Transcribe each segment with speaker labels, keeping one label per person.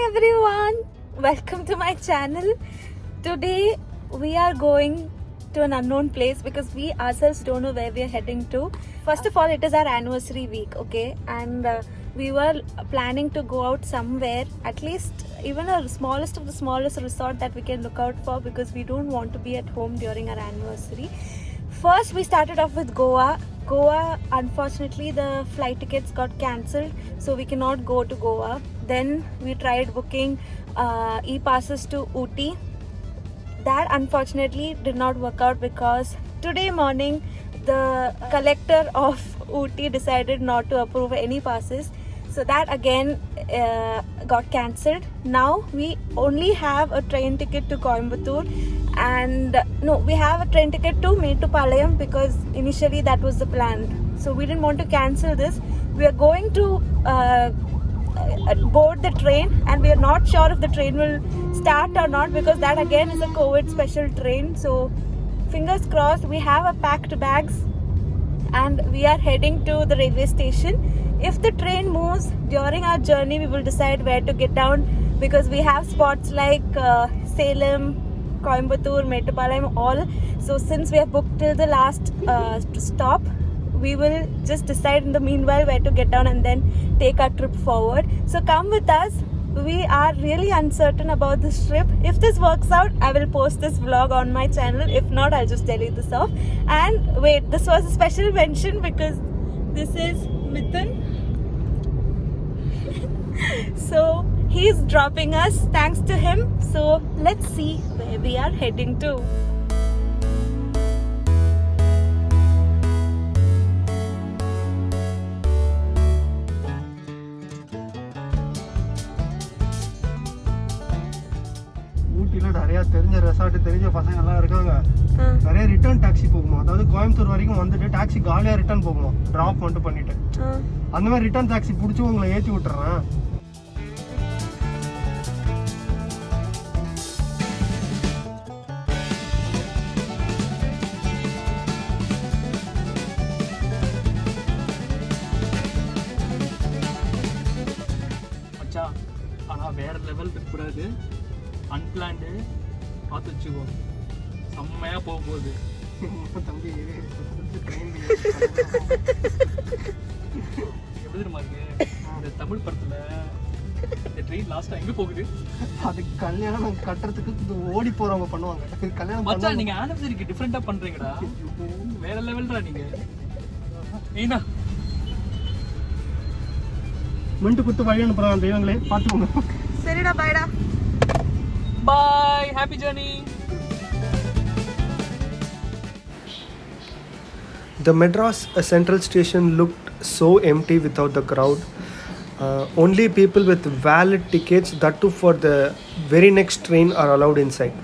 Speaker 1: everyone, welcome to my channel. Today we are going to an unknown place because we ourselves don't know where we are heading to. First of all, it is our anniversary week, okay, and we were planning to go out somewhere, at least even a smallest of the smallest resort that we can look out for, because we don't want to be at home during our anniversary. First we started off with Goa. Unfortunately the flight tickets got cancelled, so we cannot go to Goa. Then we tried booking e-passes to Ooty. That unfortunately did not work out because today morning the collector of Ooty decided not to approve any passes, so that again got cancelled. Now we only have a train ticket to Coimbatore, and no, we have a train ticket to Mettupalayam because initially that was the plan. So we didn't want to cancel this. We are going to board the train, and we are not sure if the train will start or not because that again is a COVID special train. So fingers crossed. We have a packed bags and we are heading to the railway station. If the train moves during our journey, we will decide where to get down, because we have spots like Salem, Coimbatore, Mettupalayam, all. So since we have booked till the last stop, we will just decide in the meanwhile where to get down and then take our trip forward. So come with us. We are really uncertain about this trip. If this works out, I will post this vlog on my channel. If not, I'll just delete this off. And wait, this was a special mention because this is Mithun. So he's dropping us, thanks to him. So let's see where we are heading to.
Speaker 2: நிறைய தெரிஞ்ச resort தெரிஞ்ச பசங்க எல்லாம் இருக்காங்க. நிறைய return taxi போகுமா, அதாவது கோயம்புத்தூர் வரைக்கும் வந்துட்டு டாக்ஸி காலியா ரிட்டர்ன் போகுமா, டிராப் மட்டும் பண்ணிட்டு. அந்த மாதிரி ரிட்டர்ன் டாக்ஸி பிடிச்சி உங்களை ஏற்றி விட்டுறேன்.
Speaker 3: மச்சா, ஆனா வேற லெவல் இருக்கக்கூடாது. அன்பிளான்டு பார்த்து வச்சுக்கோ, செம்மையாக போக போகுது.
Speaker 2: தம்பி
Speaker 3: எப்படி தெரியுமா இருக்கு, இந்த தமிழ் படத்தில் இந்த ட்ரெயின் லாஸ்ட்டாக எங்கே போகுது,
Speaker 2: அது கல்யாணம் கட்டுறதுக்கு ஓடி போகிறவங்க பண்ணுவாங்க. கல்யாணம்
Speaker 3: மச்சா நீங்கள் ஆனிவர்சரிக்கு டிஃப்ரெண்ட்டாக பண்ணுறீங்கடா, வேற லெவல்டா நீங்கள். ஏன்னா
Speaker 2: மின்ட்டு குத்து வழி அனுப்புகிறாங்க தெய்வங்களே, பார்த்துக்கோங்க.
Speaker 1: சரிடா, பாய்டா.
Speaker 3: Bye, happy journey.
Speaker 2: The Madras Central Station looked so empty without the crowd. Only people with valid tickets, that too for the very next train, are allowed inside.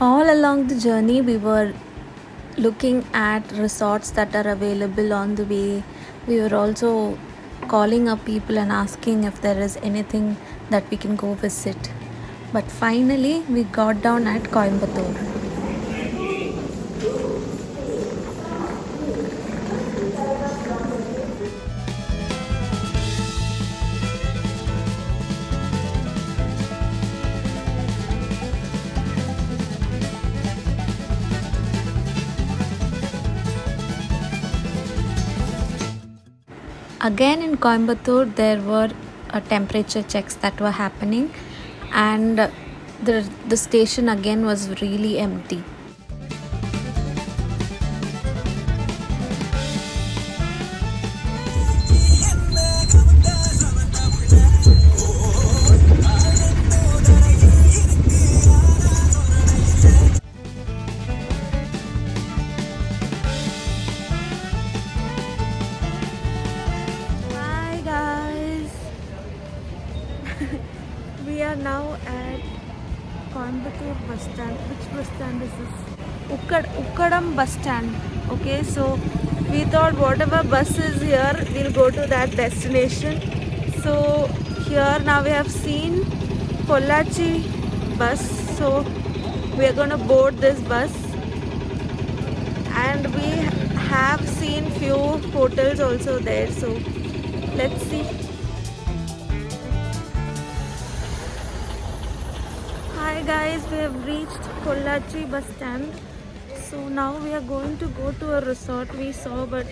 Speaker 1: All along the journey, we were looking at resorts that are available on the way. We were also calling up people and asking if there is anything that we can go visit. But finally, we got down at Coimbatore. Again in Coimbatore, there were temperature checks that were happening, and the station again was really empty. We are now at Coimbatore bus stand. Which bus stand is this? Ukkadam bus stand. Okay, so we thought whatever bus is here, we'll go to that destination. So here now we have seen Pollachi bus. So we are going to board this bus, and we have seen few hotels also there. So let's see. Hi guys, we have reached Pollachi bus stand. So now we are going to go to a resort we saw, but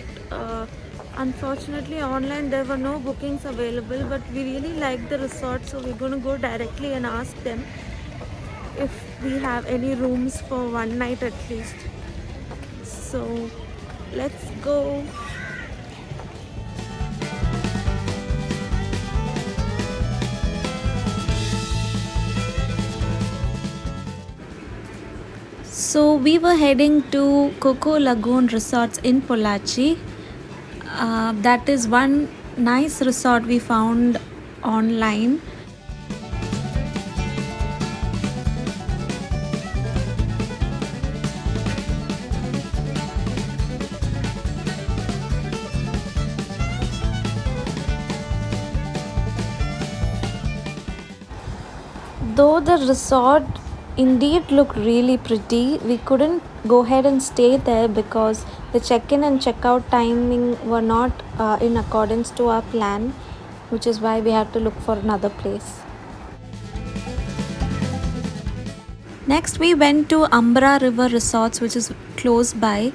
Speaker 1: unfortunately online there were no bookings available, but we really like the resort, so we're going to go directly and ask them if we have any rooms for one night at least. So let's go. So we were heading to Coco Lagoon Resorts in Pollachi. That is one nice resort we found online. Though the resort indeed looked really pretty, we couldn't go ahead and stay there because the check-in and check-out timing were not in accordance to our plan, which is why we had to look for another place. Next we went to Ambra River Resorts, which is close by.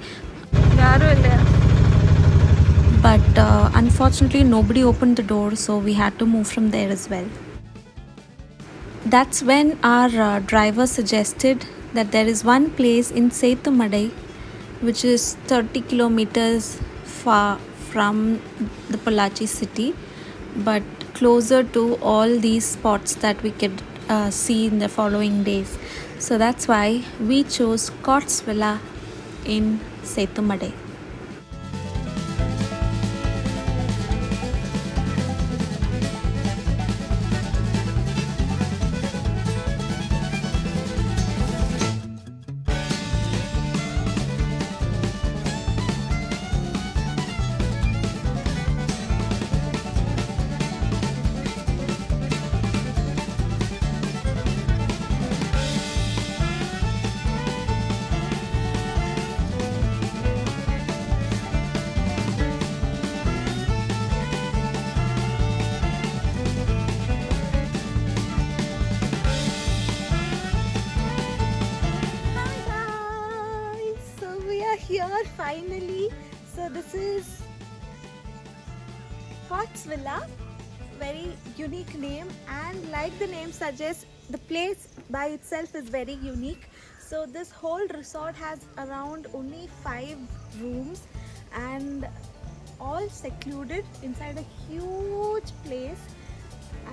Speaker 1: But unfortunately nobody opened the door, so we had to move from there as well. That's when our driver suggested that there is one place in Sethumadai, which is 30 kilometers far from the Pollachi city, but closer to all these spots that we could see in the following days. So that's why we chose Cots Villa in Sethumadai. Here finally. So this is Cots Villa, very unique name, and like the name suggests, the place by itself is very unique. So this whole resort has around only 5 rooms and all secluded inside a huge place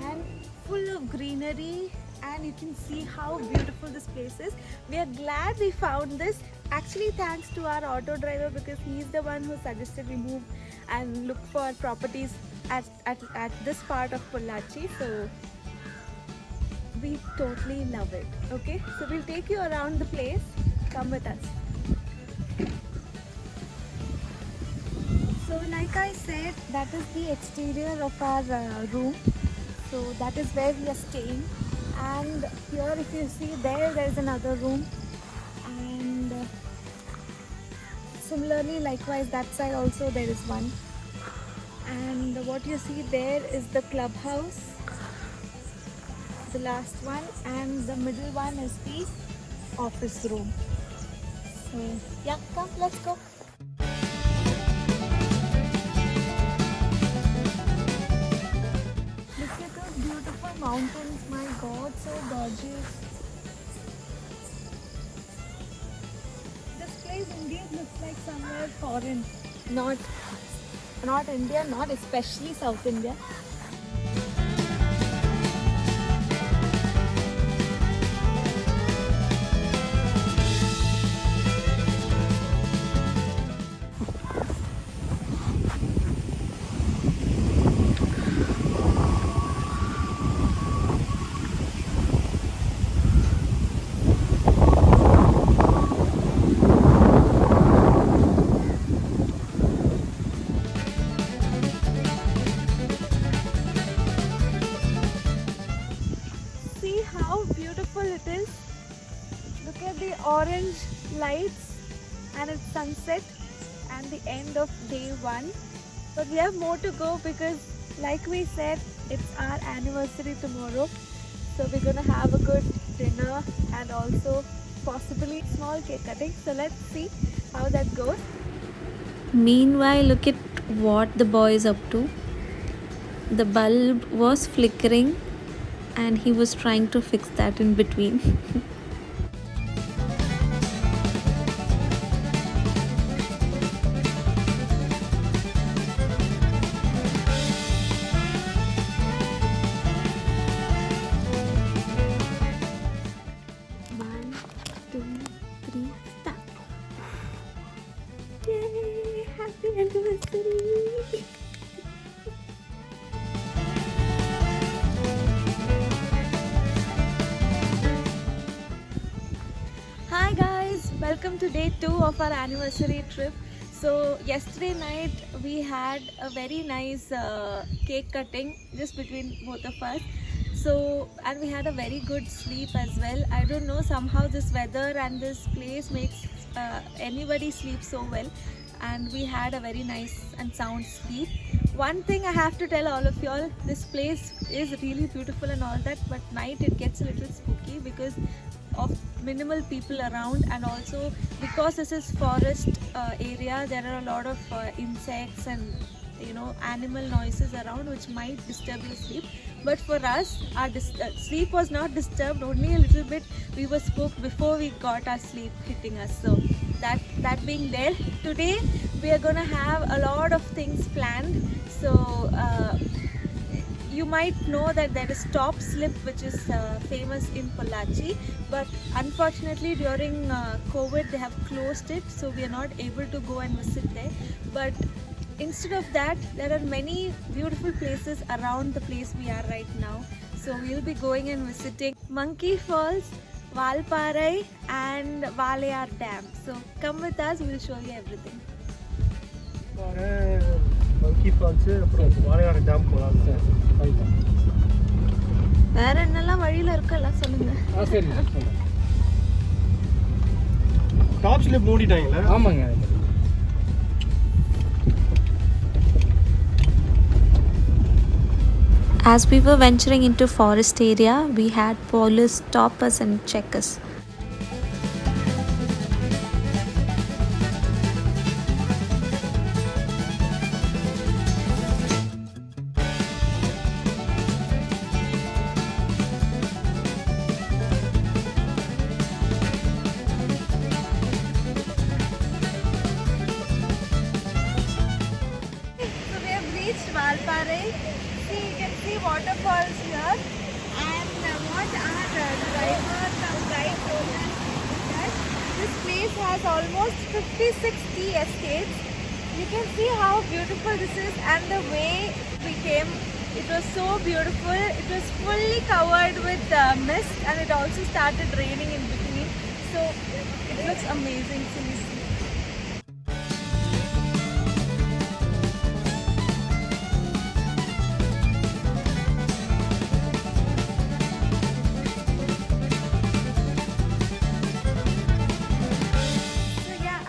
Speaker 1: and full of greenery, and you can see how beautiful this place is. We are glad we found this. Actually, thanks to our auto driver, because he is the one who suggested we move and look for properties at this part of Pollachi. So we totally love it. Okay, so we'll take you around the place. Come with us. So like I said, that is the exterior of our room. So that is where we are staying. And here, if you see, there is another room, and similarly, likewise, that side also there is one. And what you see there is the clubhouse, the last one, and the middle one is the office room. So yeah, come, let's go. Look at those beautiful mountains, my god, so gorgeous. This place indeed looks like somewhere foreign, not India, not especially South India. lights and it's sunset and the end of day 1. But we have more to go because like we said, it's our anniversary tomorrow. So we're gonna have a good dinner and also possibly small cake cutting. So let's see how that goes. Meanwhile, look at what the boy is up to. The bulb was flickering and he was trying to fix that in between. One, two, three, start. Yay! Happy anniversary! Hi guys, welcome to day 2 of our anniversary trip. So yesterday night we had a very nice cake cutting just between both of us. So and we had a very good sleep as well. I don't know, somehow this weather and this place makes anybody sleep so well, and we had a very nice and sound sleep. One thing I have to tell all of y'all, this place is really beautiful and all that, but night it gets a little spooky because of minimal people around, and also because this is forest area, there are a lot of insects and animal noises around which might disturb your sleep. But for us, our sleep was not disturbed, only a little bit. We were spooked before we got our sleep hitting us. So that being there, today we are gonna have a lot of things planned. So you might know that there is Top Slip, which is famous in Pollachi, but unfortunately during COVID they have closed it, so we are not able to go and visit there. But instead of that, there are many beautiful places around the place we are right now. So we'll be going and visiting Monkey Falls, Valparai and Valayar Dam. So come with us, we'll show you everything.
Speaker 2: Monkey Falls, அப்புறம் Vazhaiyaru dam போலாம்.
Speaker 1: வேற என்னெல்லாம் வழியில இருக்கல சொல்லுங்க.
Speaker 3: சரி.
Speaker 2: Top slip மூடிட்டாங்களா?
Speaker 3: ஆமாங்க.
Speaker 1: As we were venturing into forest area, we had police stop us and check us. So we have reached Valparai. See, you can see waterfalls here, and what our driver some guide told us is that this place has almost 56 tea estates. You can see how beautiful this is, and the way we came, it was so beautiful. It was fully covered with mist, and it also started raining in between. So it looks amazing to see.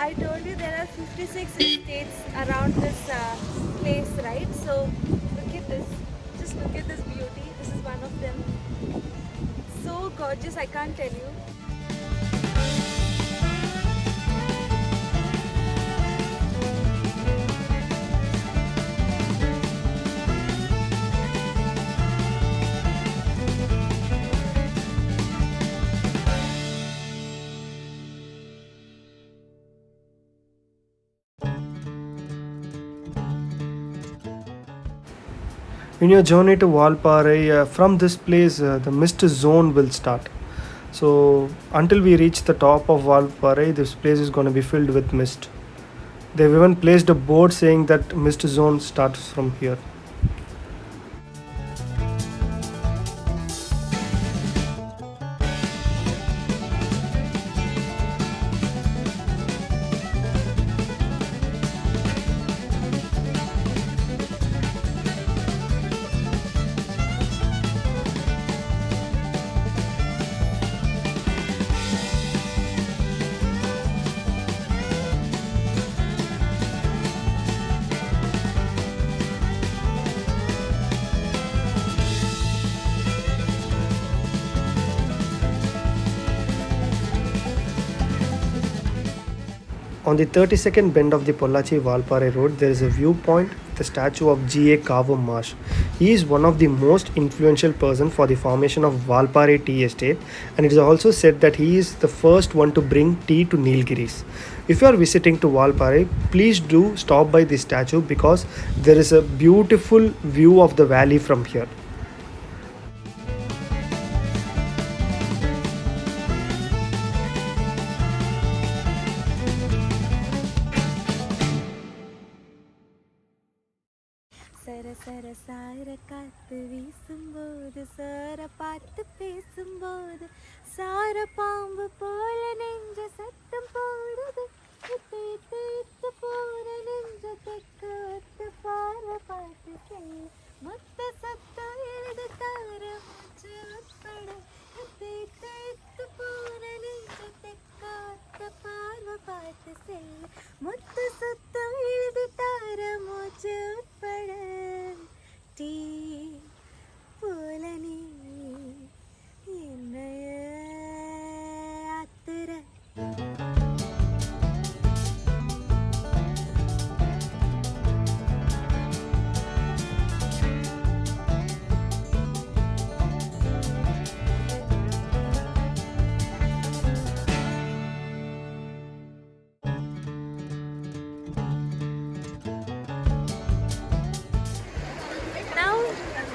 Speaker 1: I told you there are 56 estates around this place, right? So look at this. Just look at this beauty. This is one of them. So gorgeous, I can't tell you.
Speaker 2: In your journey to Valparai, from this place, the mist zone will start. So until we reach the top of Valparai, this place is going to be filled with mist. They've even placed a board saying that mist zone starts from here. On the 32nd bend of the Pollachi Valparai Road, there is a viewpoint with the statue of G.A. Kavu Marsh. He is one of the most influential person for the formation of Valparai tea estate, and it is also said that he is the first one to bring tea to Nilgiris. If you are visiting to Valparai, please do stop by this statue because there is a beautiful view of the valley from here.
Speaker 1: சர சர சார காத்து வீசும்போது சார பார்த்து பேசும்போது சார பாம்பு போல நெஞ்ச சத்தம் போடுது தேத்து போற நெஞ்ச தெக்க ஒத்த பார்வை பார்த்து செல்ல மொத்த சத்தம் எழுது தார மூச்சு உட்பட தேத்து போற நெஞ்ச தெக்க ஒத்த பார்வை பார்த்து செல்ல மொத்த சத்தம் எழுது தார மூச்சு உட்பட டீ போல நீ என்னைய ஆத்துற.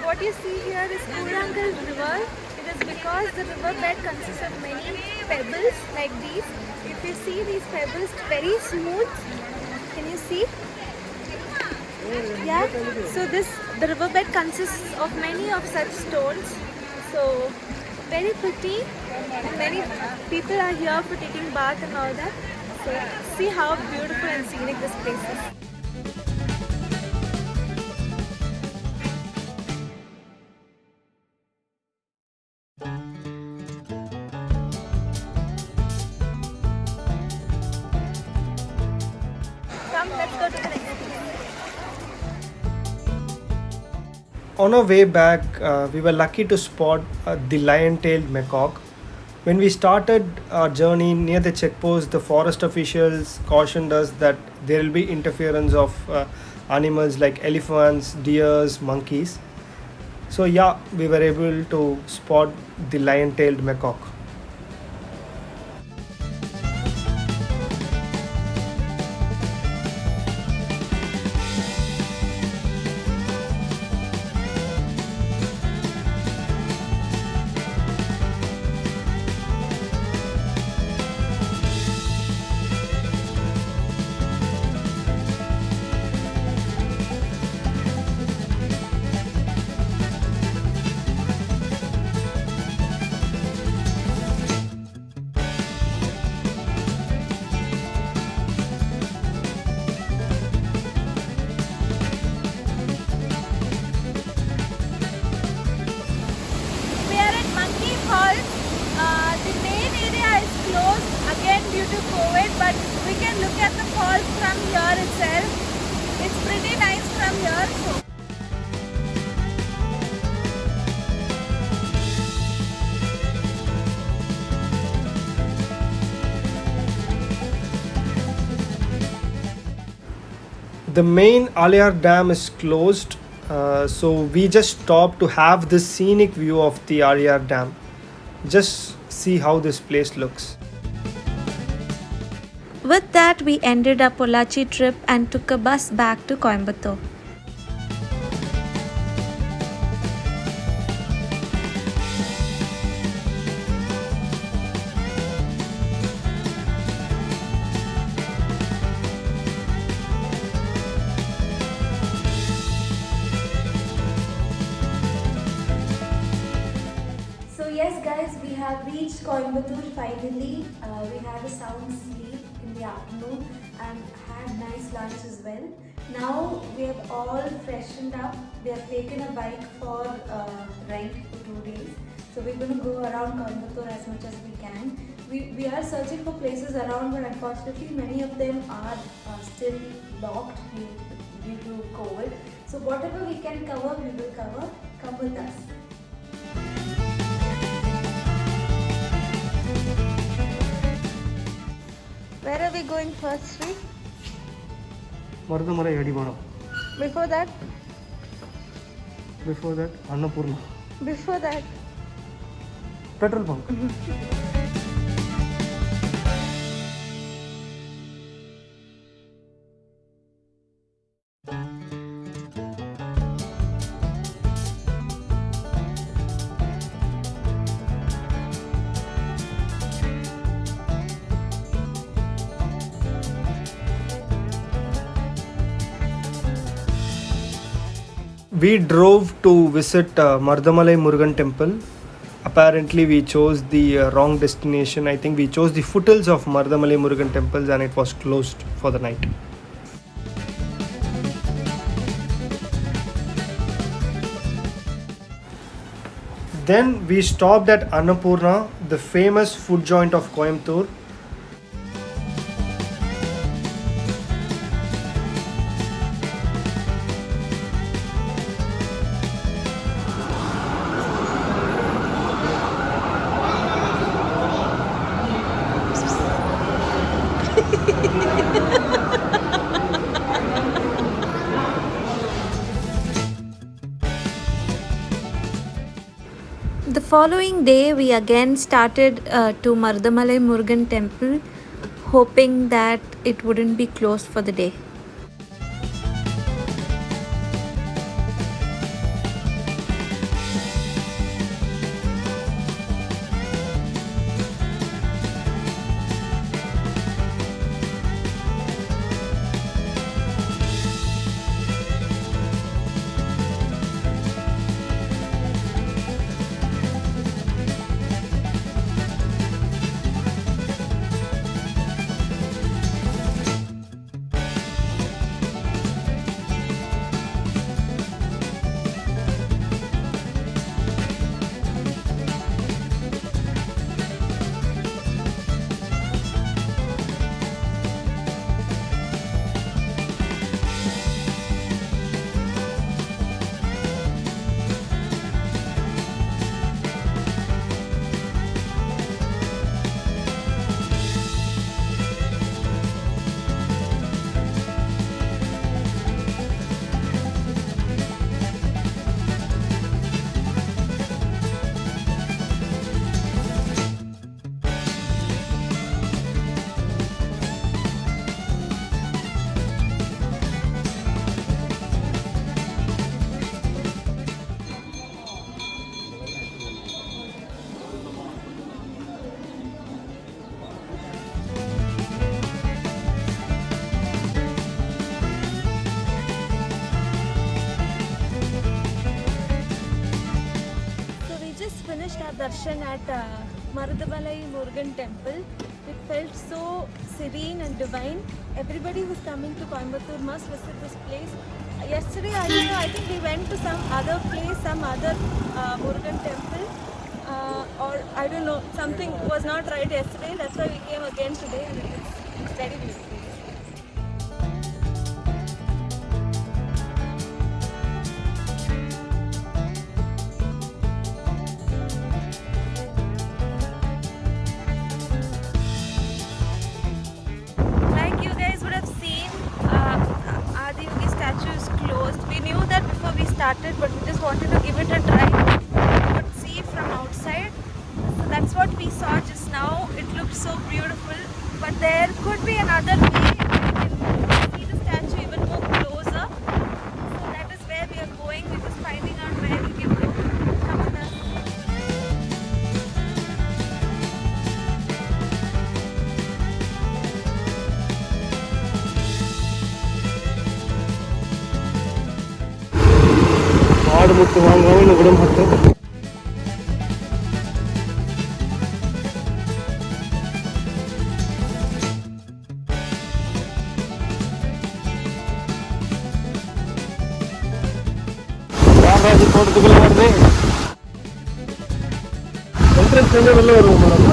Speaker 1: What you see here is Kurangal River. It is because the river bed consists of many pebbles like these. If you see these pebbles, very smooth. Can you see? Yeah. So the river bed consists of many of such stones. So very pretty. And many people are here for taking bath and all that. So see how beautiful and scenic this place is. Let's go to the next place.
Speaker 2: On our way back, we were lucky to spot the lion-tailed macaque. When we started our journey near the checkpost, the forest officials cautioned us that there will be interference of animals like elephants, deers, monkeys. So yeah, we were able to spot the lion-tailed macaque.
Speaker 1: But we can look at the falls from here itself. It's pretty nice from here.
Speaker 2: The main Aliyar Dam is closed, so we just stopped to have this scenic view of the Aliyar Dam. Just see how this place looks.
Speaker 1: With that, we ended our Pollachi trip and took a bus back to Coimbatore. So yes guys, we have reached Coimbatore finally. We had a sound sleep in the afternoon and had nice lunch as well. Now we have all freshened up. We have taken a bike for rent for 2 days. So we're going to go around Coimbatore as much as we can. We are searching for places around, but unfortunately many of them are still locked due to COVID. So whatever we can cover, we will cover. Come with us. Where are we going first, Sri?
Speaker 2: Marudhamalai அடிவாரம்.
Speaker 1: Before that?
Speaker 2: Before that, Annapurna.
Speaker 1: Before that?
Speaker 2: Petrol bunk. We drove to visit Mardamalai Murugan temple. Apparently we chose the wrong destination. I think we chose the foothills of Mardamalai Murugan temples and it was closed for the night. Then we stopped at Annapurna, the famous food joint of Coimbatore.
Speaker 1: The following day, we again started to Mardamalai Murugan temple, hoping that it wouldn't be closed for the day. Finished our darshan at Mardamalai Murugan temple. It felt so serene and divine. Everybody who's coming to Coimbatore must visit this place. Yesterday, I think we went to some other place, some other Murugan temple, or I don't know, something was not right yesterday. That's why we came again today, and it's very beautiful. Started, but we just wanted to give it a try. We could see from outside, so that's what we saw just now. It looked so beautiful, but there could be another way we can see the statue even more closer. So that is where we are going. We're just finding out where we can go. Come with us.
Speaker 2: முத்து வாங்காம விட மாட்டோம். ராஜராஜ தோட்டத்துக்குள்ள வருது. Entrance வெளில வருவோம் madam.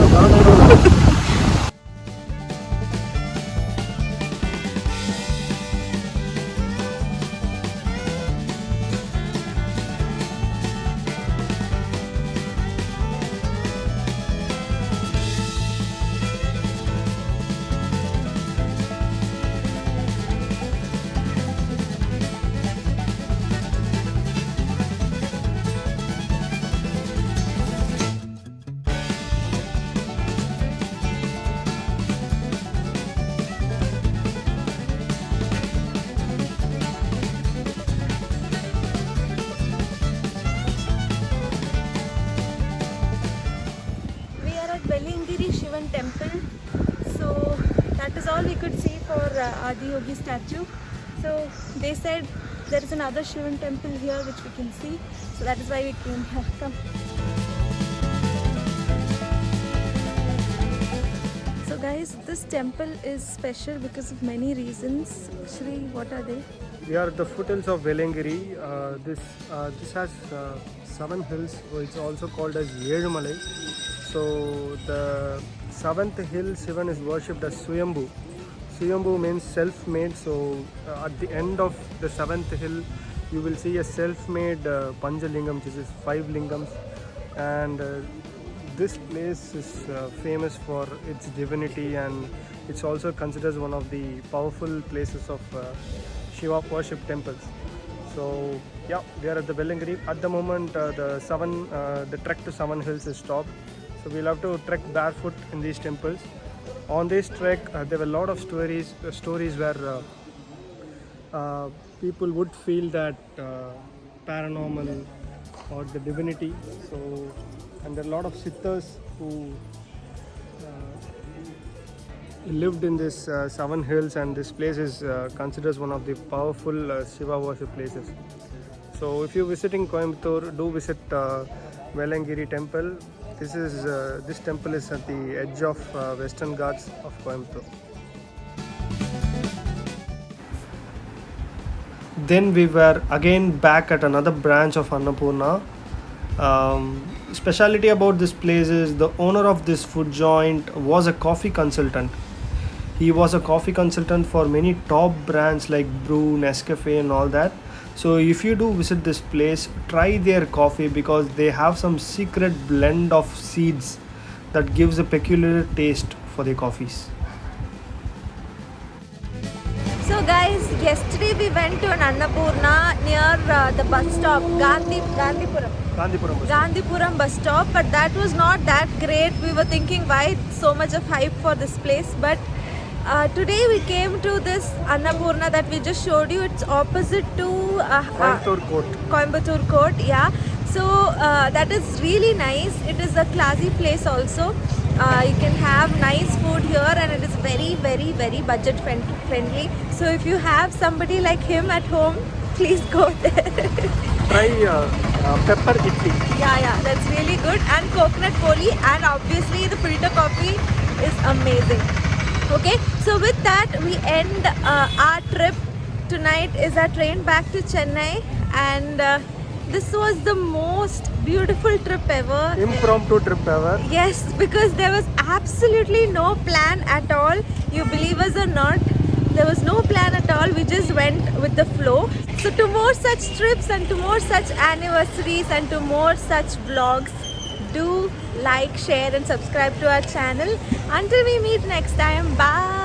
Speaker 1: Adi Yogi statue. So they said there is another Shivan temple here which we can see. So that is why we came here. Come. So guys, this temple is special because of many reasons. Shri, what are they?
Speaker 2: We are at the foothills of Velangiri. This has 7 hills, so it's also called as Yelumalai. So the 7th hill Shivan is worshipped as Swayambhu. Swayambhu means self-made. So at the end of the 7th hill, you will see a self-made Panjalingam, which is 5 lingams, and this place is famous for its divinity, and it's also considered one of the powerful places of Shiva worship temples. So yeah, we are at the Velangiri. At the moment, the trek to 7 hills is stopped. So we'll have to trek barefoot in these temples. On this trek, there were a lot of stories where people would feel that paranormal or the divinity. So, and there are a lot of siddhas who lived in this 7 hills, and this place is considered one of the powerful Shiva worship places. So if you're visiting Coimbatore, do visit Velangiri temple. This temple is at the edge of Western Ghats of Coimbatore. Then we were again back at another branch of Annapurna. Speciality about this place is the owner of this food joint was a coffee consultant. He was a coffee consultant for many top brands like Brew, Nescafe and all that. So if you do visit this place, try their coffee because they have some secret blend of seeds that gives a peculiar taste for their coffees.
Speaker 1: So guys, yesterday we went to an Annapurna near the bus stop, Gandhipuram bus stop, but that was not that great. We were thinking why so much of hype for this place, but today we came to this Annapurna that we just showed you. It's opposite to Coimbatore Court, yeah. So that is really nice. It is a classy place also. You can have nice food here, and it is very, very, very budget friendly. So if you have somebody like him at home, please go there.
Speaker 2: Try pepper idli.
Speaker 1: Yeah, that's really good. And coconut poli, and obviously the filter coffee is amazing. Okay, so with that we end our trip. Tonight is our train back to Chennai, and this was the most beautiful trip ever.
Speaker 2: Impromptu trip ever.
Speaker 1: Yes, because there was absolutely no plan at all. You believe us or not, there was no plan at all. We just went with the flow. So to more such trips and to more such anniversaries and to more such vlogs, do like, share and subscribe to our channel. Until we meet next time, bye.